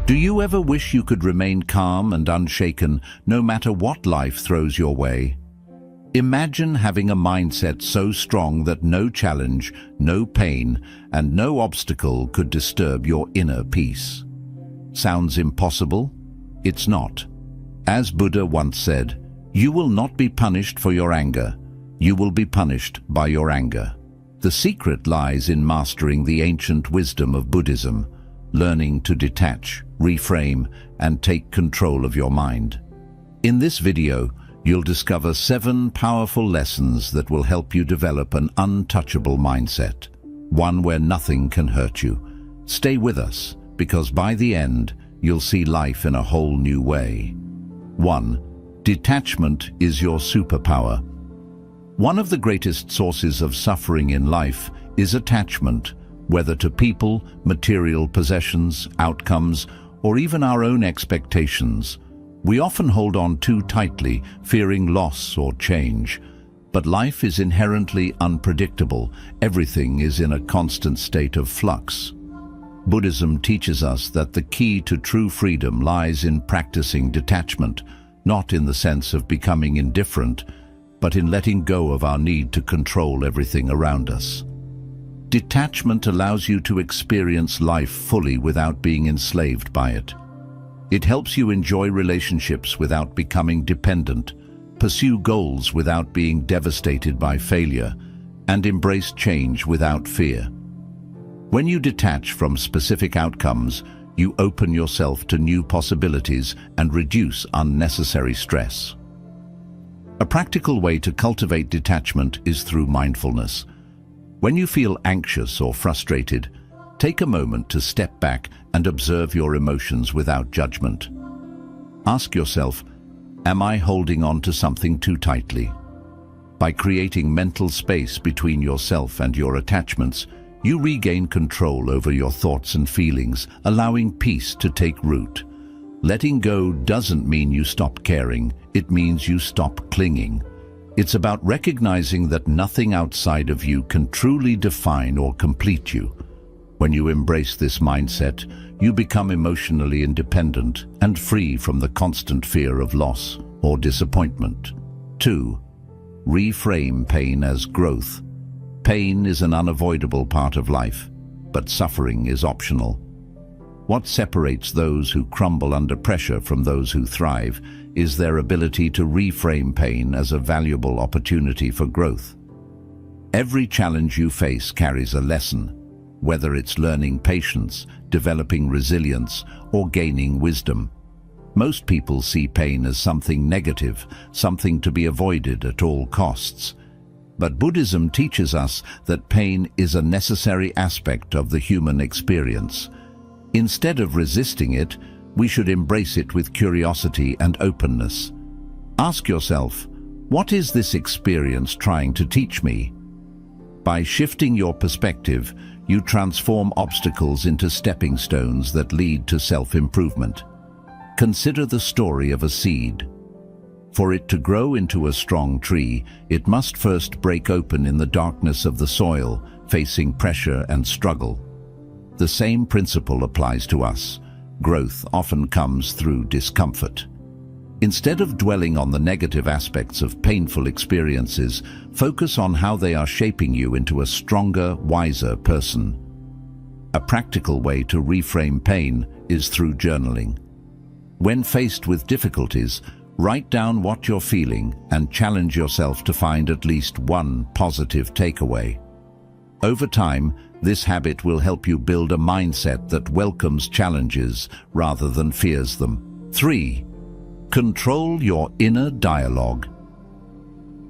Do you ever wish you could remain calm and unshaken no matter what life throws your way? Imagine having a mindset so strong that no challenge, no pain, and no obstacle could disturb your inner peace. Sounds impossible? It's not. As Buddha once said, "You will not be punished for your anger. You will be punished by your anger." The secret lies in mastering the ancient wisdom of Buddhism, learning to detach, reframe, and take control of your mind. In this video, you'll discover 7 powerful lessons that will help you develop an untouchable mindset, one where nothing can hurt you. Stay with us, because by the end, you'll see life in a whole new way. 1. Detachment is your superpower. One of the greatest sources of suffering in life is attachment, whether to people, material possessions, outcomes, or even our own expectations. We often hold on too tightly, fearing loss or change. But life is inherently unpredictable. Everything is in a constant state of flux. Buddhism teaches us that the key to true freedom lies in practicing detachment, not in the sense of becoming indifferent, but in letting go of our need to control everything around us. Detachment allows you to experience life fully without being enslaved by it. It helps you enjoy relationships without becoming dependent, pursue goals without being devastated by failure, and embrace change without fear. When you detach from specific outcomes, you open yourself to new possibilities and reduce unnecessary stress. A practical way to cultivate detachment is through mindfulness. When you feel anxious or frustrated, take a moment to step back and observe your emotions without judgment. Ask yourself, am I holding on to something too tightly? By creating mental space between yourself and your attachments, you regain control over your thoughts and feelings, allowing peace to take root. Letting go doesn't mean you stop caring, it means you stop clinging. It's about recognizing that nothing outside of you can truly define or complete you. When you embrace this mindset, you become emotionally independent and free from the constant fear of loss or disappointment. 2. Reframe pain as growth. Pain is an unavoidable part of life, but suffering is optional. What separates those who crumble under pressure from those who thrive is their ability to reframe pain as a valuable opportunity for growth. Every challenge you face carries a lesson, whether it's learning patience, developing resilience, or gaining wisdom. Most people see pain as something negative, something to be avoided at all costs. But Buddhism teaches us that pain is a necessary aspect of the human experience. Instead of resisting it, we should embrace it with curiosity and openness. Ask yourself, what is this experience trying to teach me? By shifting your perspective, you transform obstacles into stepping stones that lead to self-improvement. Consider the story of a seed. For it to grow into a strong tree, it must first break open in the darkness of the soil, facing pressure and struggle. The same principle applies to us. Growth often comes through discomfort. Instead of dwelling on the negative aspects of painful experiences, focus on how they are shaping you into a stronger, wiser person. A practical way to reframe pain is through journaling. When faced with difficulties, write down what you're feeling and challenge yourself to find at least one positive takeaway. Over time, this habit will help you build a mindset that welcomes challenges rather than fears them. 3. Control your inner dialogue.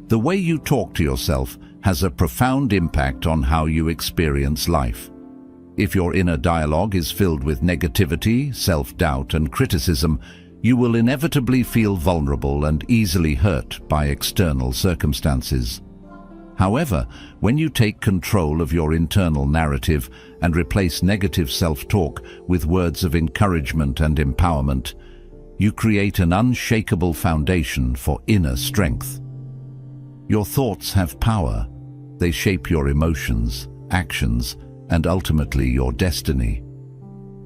The way you talk to yourself has a profound impact on how you experience life. If your inner dialogue is filled with negativity, self-doubt, and criticism, you will inevitably feel vulnerable and easily hurt by external circumstances. However, when you take control of your internal narrative and replace negative self-talk with words of encouragement and empowerment, you create an unshakable foundation for inner strength. Your thoughts have power. They shape your emotions, actions, and ultimately your destiny.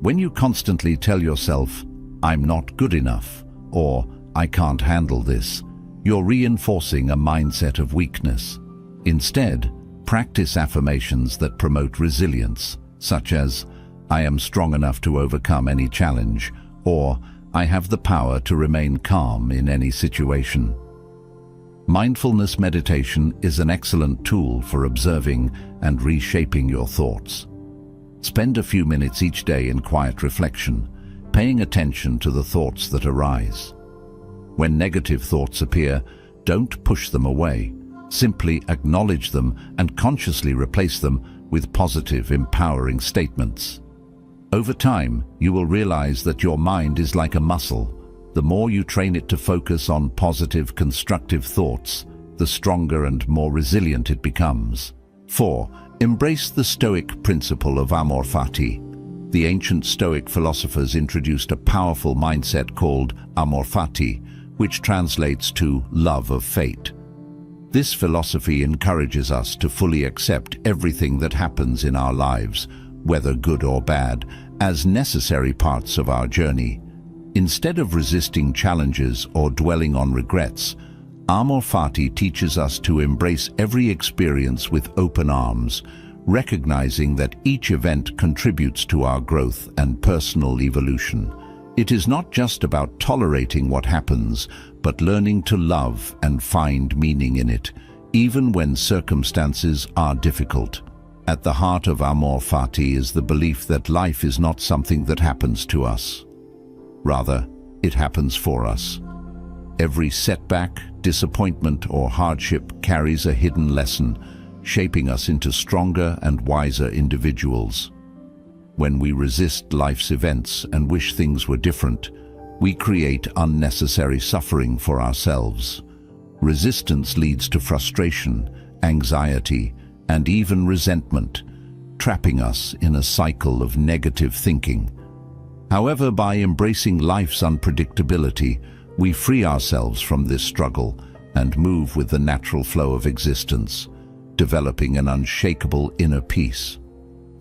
When you constantly tell yourself, "I'm not good enough," or "I can't handle this," you're reinforcing a mindset of weakness. Instead, practice affirmations that promote resilience, such as, "I am strong enough to overcome any challenge," or "I have the power to remain calm in any situation." Mindfulness meditation is an excellent tool for observing and reshaping your thoughts. Spend a few minutes each day in quiet reflection, paying attention to the thoughts that arise. When negative thoughts appear, don't push them away. Simply acknowledge them and consciously replace them with positive, empowering statements. Over time, you will realize that your mind is like a muscle. The more you train it to focus on positive, constructive thoughts, the stronger and more resilient it becomes. 4. Embrace the Stoic principle of amor fati. The ancient Stoic philosophers introduced a powerful mindset called amor fati, which translates to love of fate. This philosophy encourages us to fully accept everything that happens in our lives, whether good or bad, as necessary parts of our journey. Instead of resisting challenges or dwelling on regrets, amor fati teaches us to embrace every experience with open arms, recognizing that each event contributes to our growth and personal evolution. It is not just about tolerating what happens, but learning to love and find meaning in it, even when circumstances are difficult. At the heart of amor fati is the belief that life is not something that happens to us. Rather, it happens for us. Every setback, disappointment, or hardship carries a hidden lesson, shaping us into stronger and wiser individuals. When we resist life's events and wish things were different, we create unnecessary suffering for ourselves. Resistance leads to frustration, anxiety, and even resentment, trapping us in a cycle of negative thinking. However, by embracing life's unpredictability, we free ourselves from this struggle and move with the natural flow of existence, developing an unshakable inner peace.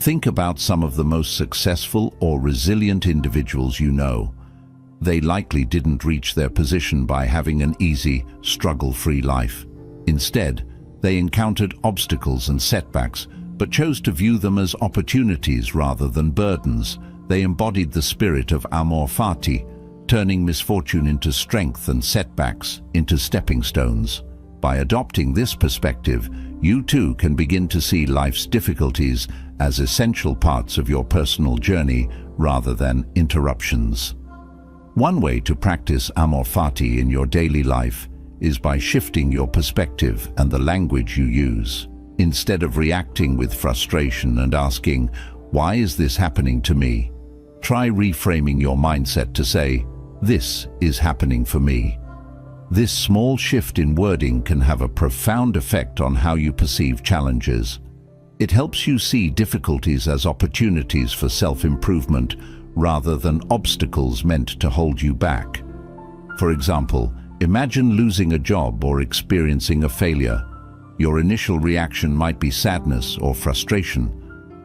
Think about some of the most successful or resilient individuals you know. They likely didn't reach their position by having an easy, struggle-free life. Instead, they encountered obstacles and setbacks, but chose to view them as opportunities rather than burdens. They embodied the spirit of amor fati, turning misfortune into strength and setbacks into stepping stones. By adopting this perspective, you too can begin to see life's difficulties as essential parts of your personal journey rather than interruptions. One way to practice amor fati in your daily life is by shifting your perspective and the language you use. Instead of reacting with frustration and asking, "Why is this happening to me?" try reframing your mindset to say, "This is happening for me." This small shift in wording can have a profound effect on how you perceive challenges. It helps you see difficulties as opportunities for self-improvement rather than obstacles meant to hold you back. For example, imagine losing a job or experiencing a failure. Your initial reaction might be sadness or frustration.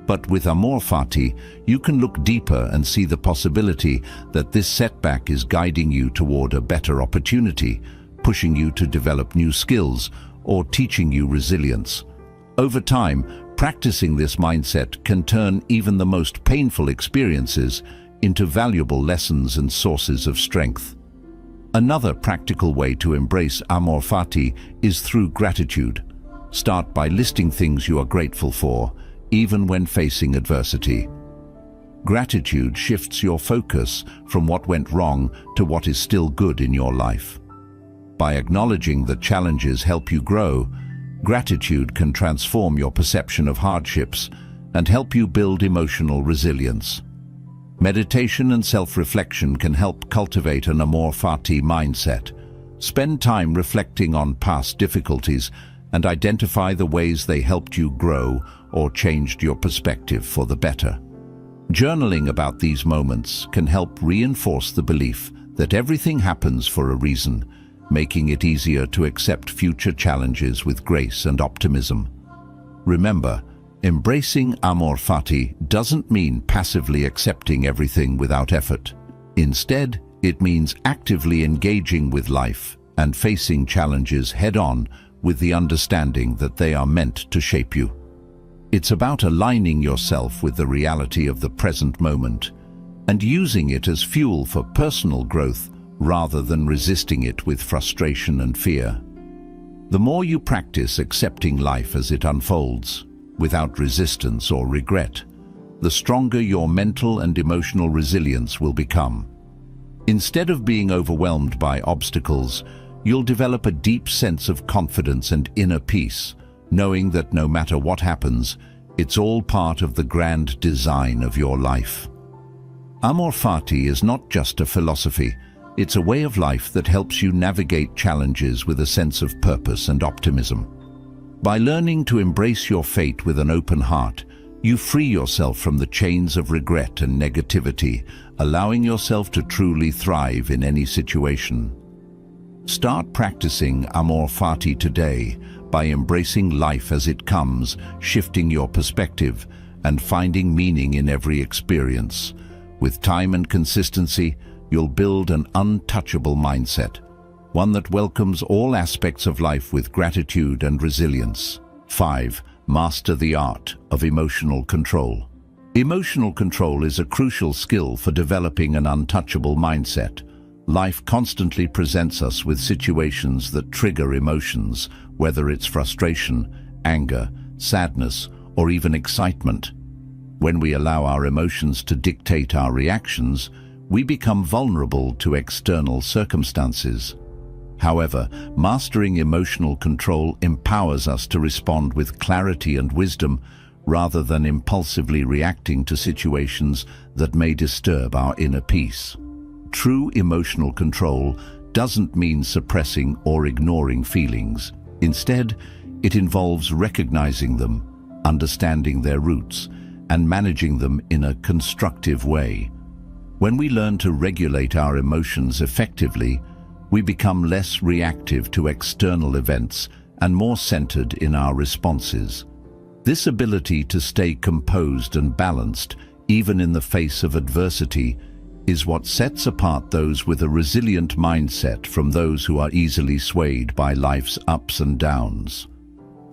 But with amor fati, you can look deeper and see the possibility that this setback is guiding you toward a better opportunity, pushing you to develop new skills, or teaching you resilience. Over time, practicing this mindset can turn even the most painful experiences into valuable lessons and sources of strength. Another practical way to embrace amor fati is through gratitude. Start by listing things you are grateful for, even when facing adversity. Gratitude shifts your focus from what went wrong to what is still good in your life. By acknowledging that challenges help you grow, gratitude can transform your perception of hardships and help you build emotional resilience. Meditation and self-reflection can help cultivate an amor fati mindset. Spend time reflecting on past difficulties and identify the ways they helped you grow or changed your perspective for the better. Journaling about these moments can help reinforce the belief that everything happens for a reason, making it easier to accept future challenges with grace and optimism. Remember, Embracing amor fati doesn't mean passively accepting everything without effort. Instead, it means actively engaging with life and facing challenges head-on with the understanding that they are meant to shape you. It's about aligning yourself with the reality of the present moment and using it as fuel for personal growth rather than resisting it with frustration and fear. The more you practice accepting life as it unfolds, without resistance or regret, the stronger your mental and emotional resilience will become. Instead of being overwhelmed by obstacles, you'll develop a deep sense of confidence and inner peace, knowing that no matter what happens, it's all part of the grand design of your life. Amor fati is not just a philosophy, it's a way of life that helps you navigate challenges with a sense of purpose and optimism. By learning to embrace your fate with an open heart, you free yourself from the chains of regret and negativity, allowing yourself to truly thrive in any situation. Start practicing amor fati today by embracing life as it comes, shifting your perspective, and finding meaning in every experience. With time and consistency, you'll build an untouchable mindset, one that welcomes all aspects of life with gratitude and resilience. 5. Master the art of emotional control. Emotional control is a crucial skill for developing an untouchable mindset. Life constantly presents us with situations that trigger emotions, whether it's frustration, anger, sadness, or even excitement. When we allow our emotions to dictate our reactions, we become vulnerable to external circumstances. However, mastering emotional control empowers us to respond with clarity and wisdom rather than impulsively reacting to situations that may disturb our inner peace. True emotional control doesn't mean suppressing or ignoring feelings. Instead, it involves recognizing them, understanding their roots, and managing them in a constructive way. When we learn to regulate our emotions effectively, we become less reactive to external events and more centered in our responses. This ability to stay composed and balanced, even in the face of adversity, is what sets apart those with a resilient mindset from those who are easily swayed by life's ups and downs.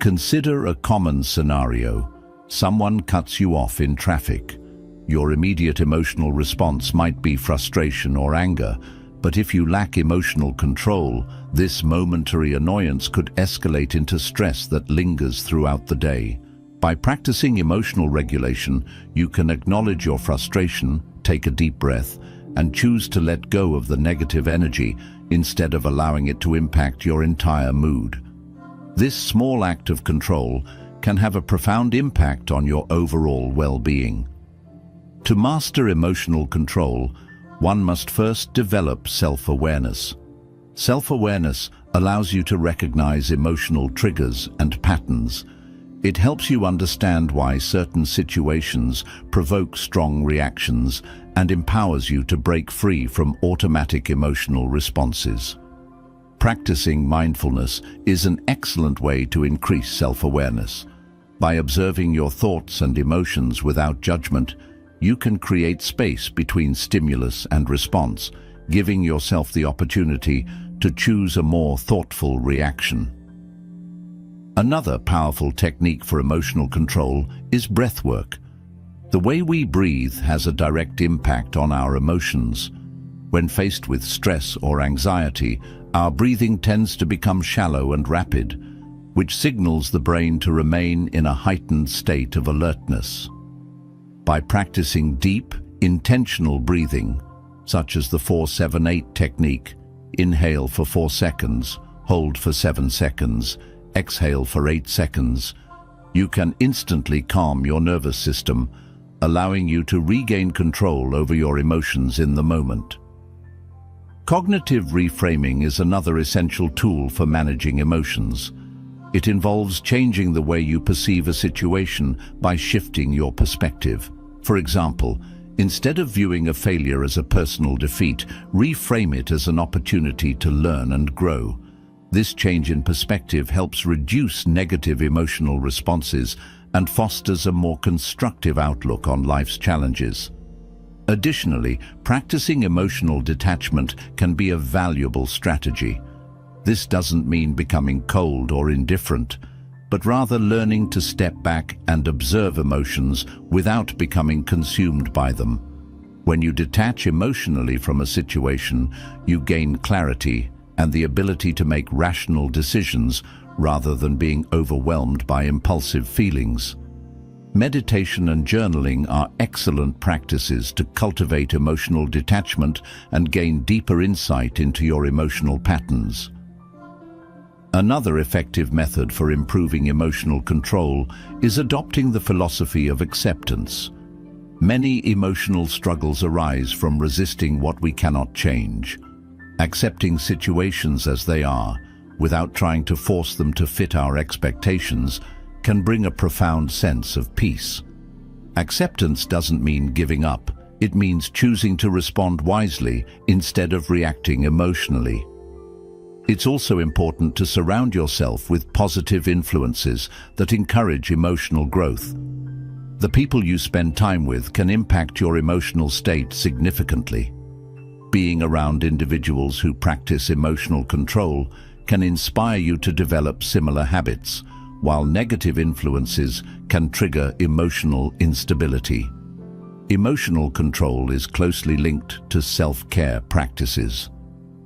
Consider a common scenario. Someone cuts you off in traffic. Your immediate emotional response might be frustration or anger, but if you lack emotional control, this momentary annoyance could escalate into stress that lingers throughout the day. By practicing emotional regulation, you can acknowledge your frustration, take a deep breath, and choose to let go of the negative energy instead of allowing it to impact your entire mood. This small act of control can have a profound impact on your overall well-being. To master emotional control, one must first develop self-awareness. Self-awareness allows you to recognize emotional triggers and patterns. It helps you understand why certain situations provoke strong reactions and empowers you to break free from automatic emotional responses. Practicing mindfulness is an excellent way to increase self-awareness. By observing your thoughts and emotions without judgment, you can create space between stimulus and response, giving yourself the opportunity to choose a more thoughtful reaction. Another powerful technique for emotional control is breath work. The way we breathe has a direct impact on our emotions. When faced with stress or anxiety, our breathing tends to become shallow and rapid, which signals the brain to remain in a heightened state of alertness. By practicing deep, intentional breathing, such as the 4-7-8 technique, inhale for 4 seconds, hold for 7 seconds, exhale for 8 seconds, you can instantly calm your nervous system, allowing you to regain control over your emotions in the moment. Cognitive reframing is another essential tool for managing emotions. It involves changing the way you perceive a situation by shifting your perspective. For example, instead of viewing a failure as a personal defeat, reframe it as an opportunity to learn and grow. This change in perspective helps reduce negative emotional responses and fosters a more constructive outlook on life's challenges. Additionally, practicing emotional detachment can be a valuable strategy. This doesn't mean becoming cold or indifferent, but rather learning to step back and observe emotions without becoming consumed by them. When you detach emotionally from a situation, you gain clarity and the ability to make rational decisions rather than being overwhelmed by impulsive feelings. Meditation and journaling are excellent practices to cultivate emotional detachment and gain deeper insight into your emotional patterns. Another effective method for improving emotional control is adopting the philosophy of acceptance. Many emotional struggles arise from resisting what we cannot change. Accepting situations as they are, without trying to force them to fit our expectations, can bring a profound sense of peace. Acceptance doesn't mean giving up. It means choosing to respond wisely instead of reacting emotionally. It's also important to surround yourself with positive influences that encourage emotional growth. The people you spend time with can impact your emotional state significantly. Being around individuals who practice emotional control can inspire you to develop similar habits, while negative influences can trigger emotional instability. Emotional control is closely linked to self-care practices.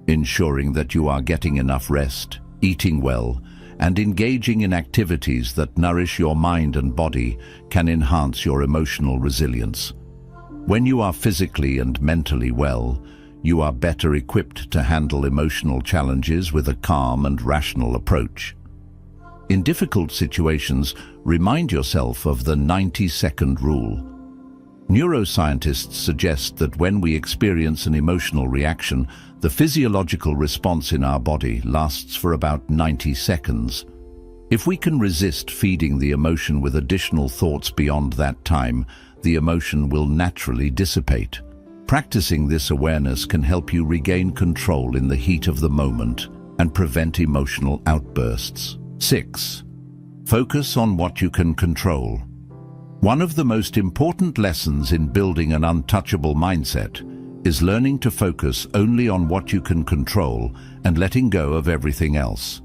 Ensuring that you are getting enough rest, eating well, and engaging in activities that nourish your mind and body can enhance your emotional resilience. When you are physically and mentally well, you are better equipped to handle emotional challenges with a calm and rational approach. In difficult situations, remind yourself of the 90-second rule. Neuroscientists suggest that when we experience an emotional reaction, the physiological response in our body lasts for about 90 seconds. If we can resist feeding the emotion with additional thoughts beyond that time, the emotion will naturally dissipate. Practicing this awareness can help you regain control in the heat of the moment and prevent emotional outbursts. 6. Focus on what you can control. One of the most important lessons in building an untouchable mindset is learning to focus only on what you can control and letting go of everything else.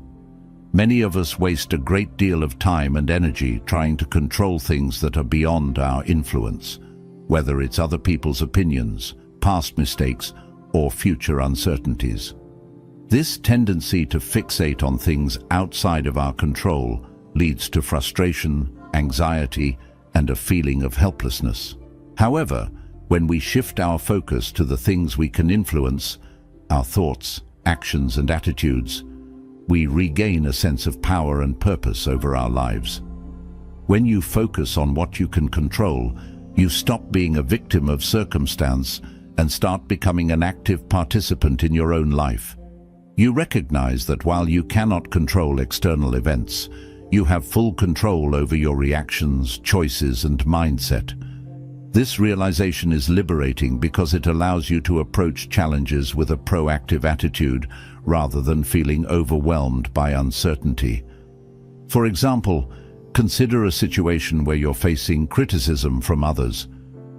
Many of us waste a great deal of time and energy trying to control things that are beyond our influence, whether it's other people's opinions, past mistakes, or future uncertainties. This tendency to fixate on things outside of our control leads to frustration, anxiety, and a feeling of helplessness. However, when we shift our focus to the things we can influence, our thoughts, actions, and attitudes, we regain a sense of power and purpose over our lives. When you focus on what you can control, you stop being a victim of circumstance and start becoming an active participant in your own life. You recognize that while you cannot control external events, you have full control over your reactions, choices, and mindset. This realization is liberating because it allows you to approach challenges with a proactive attitude rather than feeling overwhelmed by uncertainty. For example, consider a situation where you're facing criticism from others.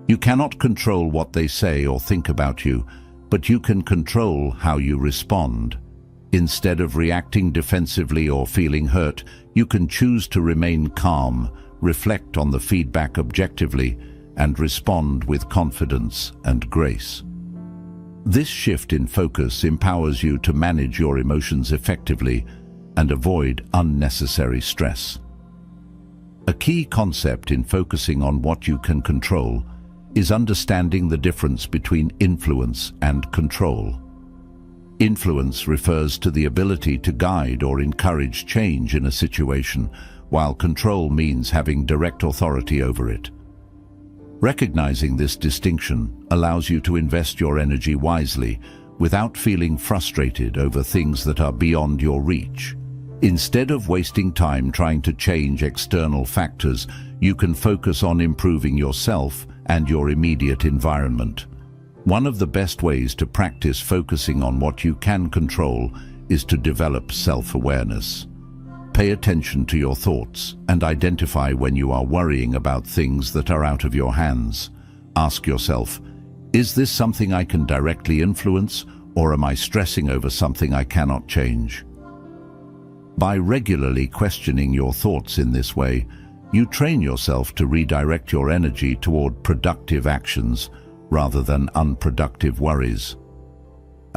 You cannot control what they say or think about you, but you can control how you respond. Instead of reacting defensively or feeling hurt, you can choose to remain calm, reflect on the feedback objectively, and respond with confidence and grace. This shift in focus empowers you to manage your emotions effectively and avoid unnecessary stress. A key concept in focusing on what you can control is understanding the difference between influence and control. Influence refers to the ability to guide or encourage change in a situation, while control means having direct authority over it. Recognizing this distinction allows you to invest your energy wisely without feeling frustrated over things that are beyond your reach. Instead of wasting time trying to change external factors, you can focus on improving yourself and your immediate environment. One of the best ways to practice focusing on what you can control is to develop self-awareness. Pay attention to your thoughts and identify when you are worrying about things that are out of your hands. Ask yourself, is this something I can directly influence, or am I stressing over something I cannot change? By regularly questioning your thoughts in this way, you train yourself to redirect your energy toward productive actions rather than unproductive worries.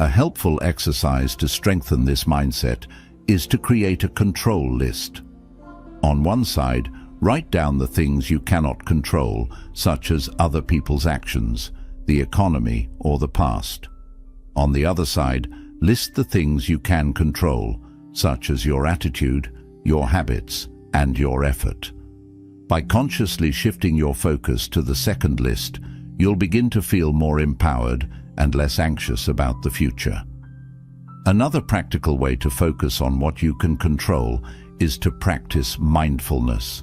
A helpful exercise to strengthen this mindset is to create a control list. On one side, write down the things you cannot control, such as other people's actions, the economy, or the past. On the other side, list the things you can control, such as your attitude, your habits, and your effort. By consciously shifting your focus to the second list, you'll begin to feel more empowered and less anxious about the future. Another practical way to focus on what you can control is to practice mindfulness.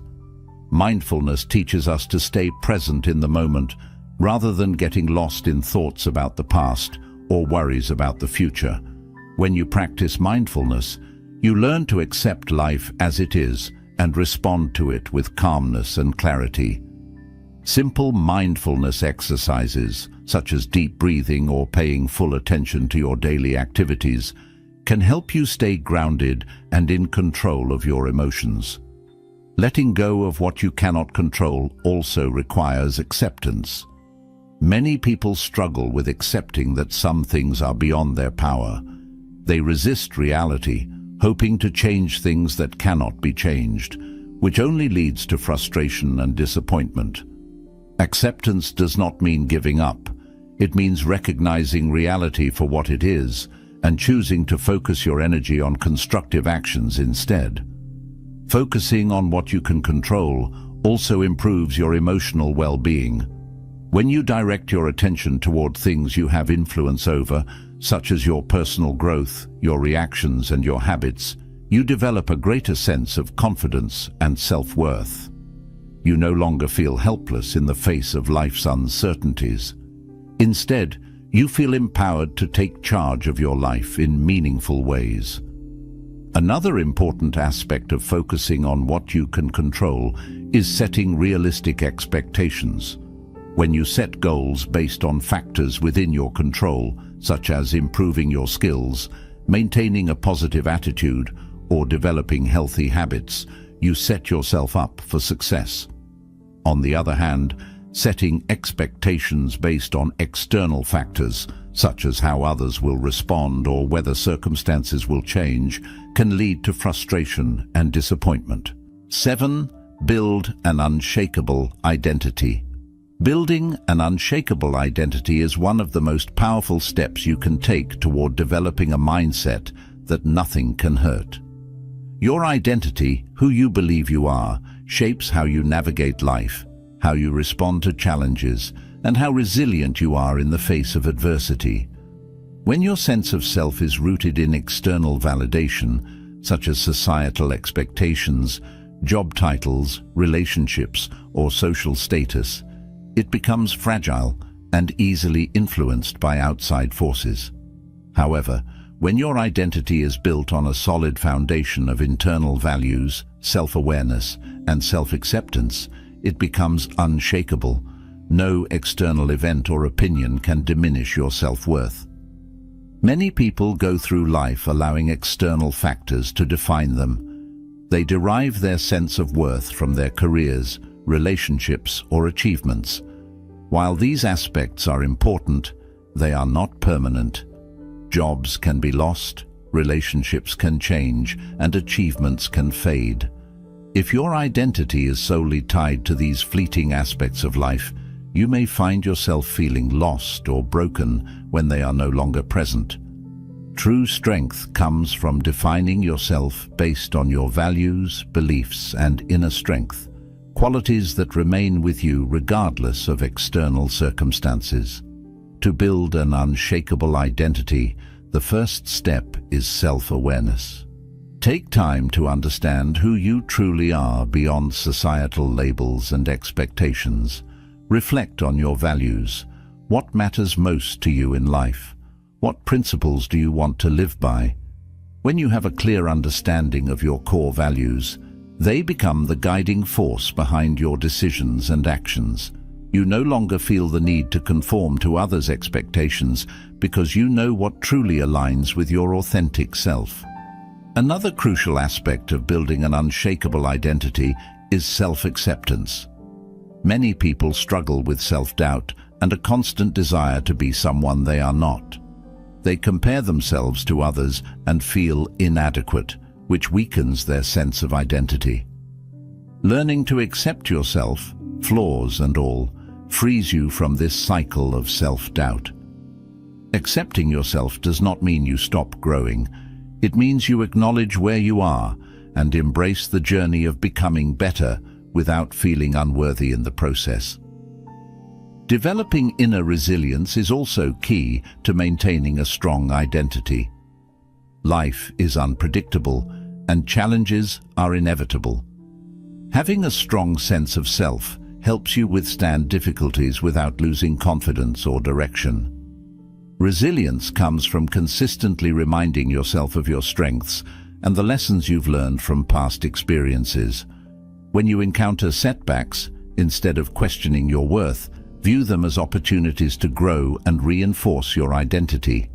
Mindfulness teaches us to stay present in the moment rather than getting lost in thoughts about the past or worries about the future. When you practice mindfulness, you learn to accept life as it is and respond to it with calmness and clarity. Simple mindfulness exercises, such as deep breathing or paying full attention to your daily activities, can help you stay grounded and in control of your emotions. Letting go of what you cannot control also requires acceptance. Many people struggle with accepting that some things are beyond their power. They resist reality, hoping to change things that cannot be changed, which only leads to frustration and disappointment. Acceptance does not mean giving up. It means recognizing reality for what it is and choosing to focus your energy on constructive actions instead. Focusing on what you can control also improves your emotional well-being. When you direct your attention toward things you have influence over, such as your personal growth, your reactions, and your habits, you develop a greater sense of confidence and self-worth. You no longer feel helpless in the face of life's uncertainties. Instead, you feel empowered to take charge of your life in meaningful ways. Another important aspect of focusing on what you can control is setting realistic expectations. When you set goals based on factors within your control, such as improving your skills, maintaining a positive attitude, or developing healthy habits, you set yourself up for success. On the other hand, setting expectations based on external factors, such as how others will respond or whether circumstances will change, can lead to frustration and disappointment. 7. Build an unshakable identity. Building an unshakable identity is one of the most powerful steps you can take toward developing a mindset that nothing can hurt. Your identity, who you believe you are, shapes how you navigate life, how you respond to challenges, and how resilient you are in the face of adversity. When your sense of self is rooted in external validation, such as societal expectations, job titles, relationships, or social status, it becomes fragile and easily influenced by outside forces. However, when your identity is built on a solid foundation of internal values, self-awareness, and self-acceptance, it becomes unshakable. No external event or opinion can diminish your self-worth. Many people go through life allowing external factors to define them. They derive their sense of worth from their careers, relationships, or achievements. While these aspects are important, they are not permanent. Jobs can be lost, relationships can change, and achievements can fade. If your identity is solely tied to these fleeting aspects of life, you may find yourself feeling lost or broken when they are no longer present. True strength comes from defining yourself based on your values, beliefs, and inner strength, qualities that remain with you regardless of external circumstances. To build an unshakable identity, the first step is self-awareness. Take time to understand who you truly are beyond societal labels and expectations. Reflect on your values. What matters most to you in life? What principles do you want to live by? When you have a clear understanding of your core values, they become the guiding force behind your decisions and actions. You no longer feel the need to conform to others' expectations because you know what truly aligns with your authentic self. Another crucial aspect of building an unshakable identity is self-acceptance. Many people struggle with self-doubt and a constant desire to be someone they are not. They compare themselves to others and feel inadequate, which weakens their sense of identity. Learning to accept yourself, flaws and all, frees you from this cycle of self-doubt. Accepting yourself does not mean you stop growing. It means you acknowledge where you are and embrace the journey of becoming better without feeling unworthy in the process. Developing inner resilience is also key to maintaining a strong identity. Life is unpredictable and challenges are inevitable. Having a strong sense of self helps you withstand difficulties without losing confidence or direction. Resilience comes from consistently reminding yourself of your strengths and the lessons you've learned from past experiences. When you encounter setbacks, instead of questioning your worth, view them as opportunities to grow and reinforce your identity.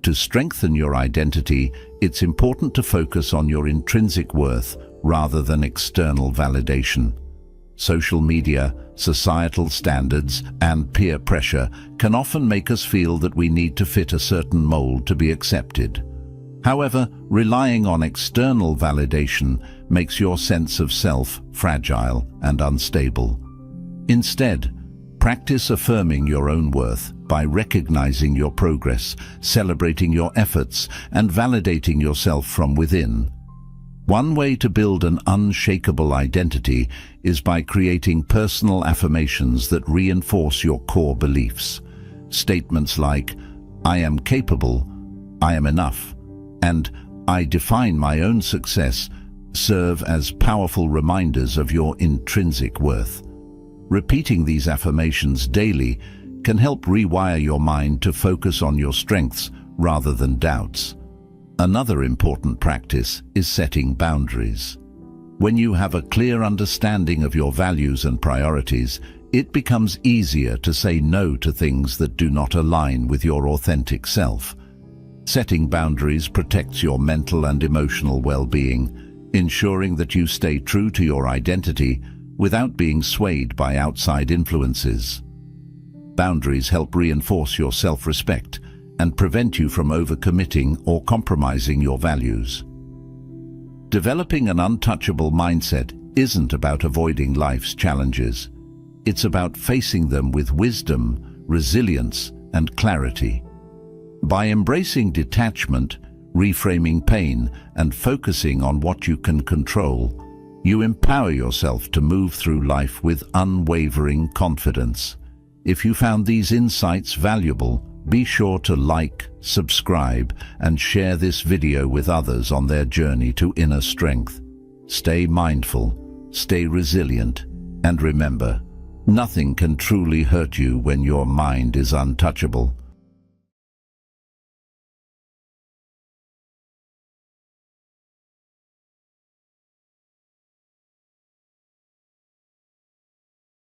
To strengthen your identity, it's important to focus on your intrinsic worth rather than external validation. Social media, societal standards, and peer pressure can often make us feel that we need to fit a certain mold to be accepted. However, relying on external validation makes your sense of self fragile and unstable. Instead, practice affirming your own worth by recognizing your progress, celebrating your efforts, and validating yourself from within. One way to build an unshakable identity is by creating personal affirmations that reinforce your core beliefs. Statements like, "I am capable," "I am enough," and "I define my own success" serve as powerful reminders of your intrinsic worth. Repeating these affirmations daily can help rewire your mind to focus on your strengths rather than doubts. Another important practice is setting boundaries. When you have a clear understanding of your values and priorities, it becomes easier to say no to things that do not align with your authentic self. Setting boundaries protects your mental and emotional well-being, ensuring that you stay true to your identity without being swayed by outside influences. Boundaries help reinforce your self-respect and prevent you from overcommitting or compromising your values. Developing an untouchable mindset isn't about avoiding life's challenges. It's about facing them with wisdom, resilience, and clarity. By embracing detachment, reframing pain, and focusing on what you can control, you empower yourself to move through life with unwavering confidence. If you found these insights valuable, be sure to like, subscribe, and share this video with others on their journey to inner strength. Stay mindful, stay resilient, and remember, nothing can truly hurt you when your mind is untouchable.